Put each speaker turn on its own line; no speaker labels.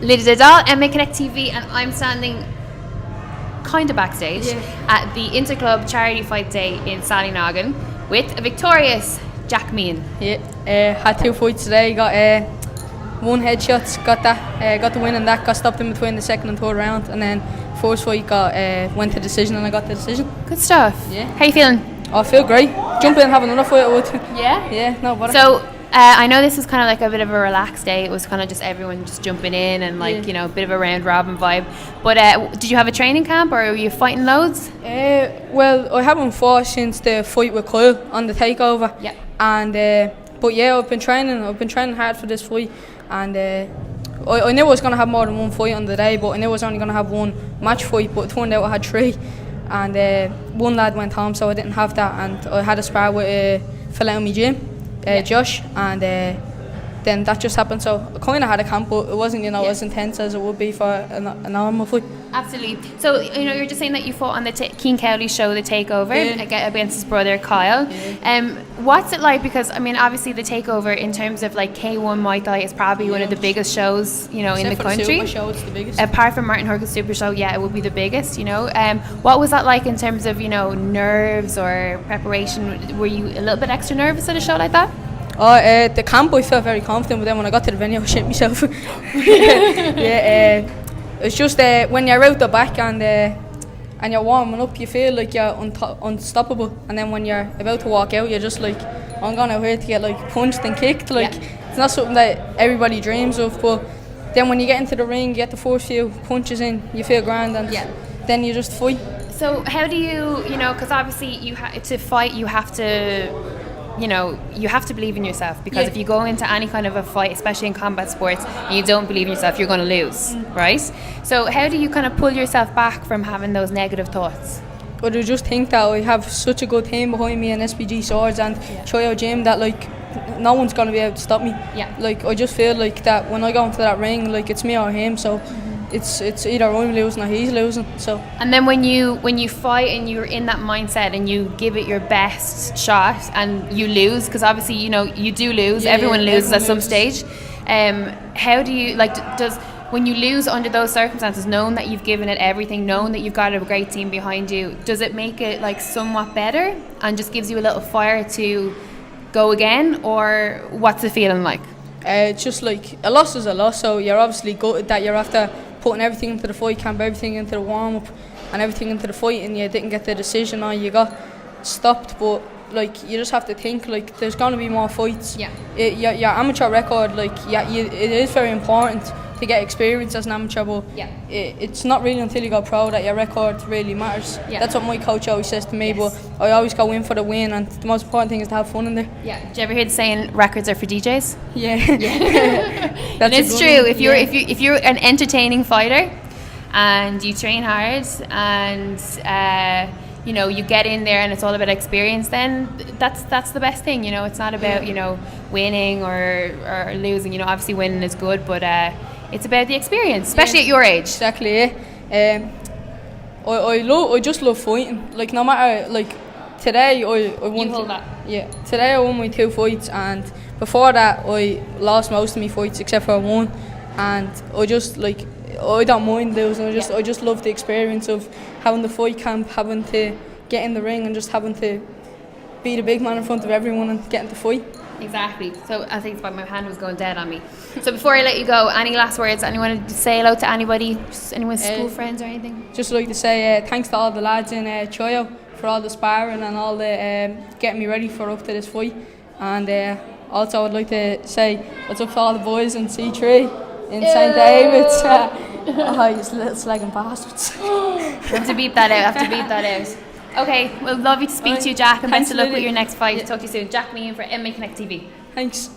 Lydia Des Dolles, MMA Connect TV, and I'm standing kind of backstage at the Interclub Charity Fight Day in Sallynoggin with a victorious Jack Meehan.
Yeah, had 2 fights today. Got 1 headshot, got the win in that. Got stopped in between the second and third round, and then first fight went to decision, and I got the decision.
Good stuff.
Yeah.
How you feeling?
I feel great. Jump in and have another fight, I would.
Yeah?
Yeah, no bother.
So, I know this was kind of like a bit of a relaxed day. It was kind of just everyone just jumping in and like, you know, a bit of a round robin vibe. But did you have a training camp or were you fighting loads?
Well, I haven't fought since the fight with Keogh on the takeover.
Yeah.
And but yeah, I've been training hard for this fight, and I knew I was gonna have more than 1 fight on the day, but I knew I was only gonna have 1 match fight. But it turned out I had 3, and 1 lad went home, so I didn't have that, and I had a spar with a fellow in my gym. Josh, and then that just happened. So I kind of had a camp, but it wasn't, as intense as it would be for a normal fight.
Absolutely. So you're just saying that you fought on the Keane Cowley show, the takeover, against his brother Kyle.
Yeah.
What's it like? Because I mean, obviously the takeover in terms of like K1 Muay Thai is probably one of the biggest shows, in the country.
The Super Show, it's the biggest.
Apart from Martin Hurk's Super Show, it would be the biggest. What was that like in terms of nerves or preparation? Were you a little bit extra nervous at a show like that?
The camp I felt very confident, but then when I got to the venue I shit myself. It's just when you're out the back and you're warming up, you feel like you're unstoppable, and then when you're about to walk out, you're just like, I'm going out here to get like punched and kicked. It's not something that everybody dreams of, but then when you get into the ring, you get the first few punches in, you feel grand, and then you just fight.
So how do you, because obviously to fight you have to, you have to believe in yourself, because if you go into any kind of a fight, especially in combat sports, and you don't believe in yourself, you're going to lose, right? So how do you kind of pull yourself back from having those negative thoughts?
But I just think that I have such a good team behind me in SBG Swords and Chaiyo Gym that no one's going to be able to stop me. I just feel like that when I go into that ring, it's me or him, so it's either I'm losing or he's losing. So. And
then when you fight and you're in that mindset and you give it your best shot and you lose, because obviously you do lose. Everyone loses at some stage. How do you when you lose under those circumstances, knowing that you've given it everything, knowing that you've got a great team behind you, does it make it somewhat better and just gives you a little fire to go again, or what's the feeling like?
It's just like a loss is a loss, so you're obviously gutted that you're after putting everything into the fight camp, everything into the warm-up and everything into the fight, and you didn't get the decision or you got stopped. But you just have to think there's going to be more fights. Your amateur record, it is very important to get experience as an amateur, but it's not really until you go pro that your record really matters. That's what my coach always says to me, but I always go in for the win, and the most important thing is to have fun in there.
Did you ever hear the saying records are for DJs?
And
it's true. If you're an entertaining fighter and you train hard and you get in there and it's all about experience, then that's the best thing. It's not about winning or losing. Obviously winning is good, but it's about the experience, especially at your age.
Exactly. I just love fighting. No matter today I won.
You hold that.
Yeah. Today I won my 2 fights, and before that I lost most of my fights except for 1. And I just I don't mind losing. I just love the experience of having the fight camp, having to get in the ring, and just having to be the big man in front of everyone and getting to fight.
Exactly. So I think my hand was going dead on me. So before I let you go, any last words? Anyone to say hello to anybody? Just anyone's school friends or anything?
Just like to say thanks to all the lads in Chaiyo for all the sparring and all the getting me ready for up to this fight. And also I'd like to say what's up to all the boys in C3 in St David's. You little slagging bastards.
I have to beat that out. Okay, well, lovely to speak to you, Jack, and best of luck with your next fight. Talk to you soon. Jack Meehan for MMA Connect TV.
Thanks.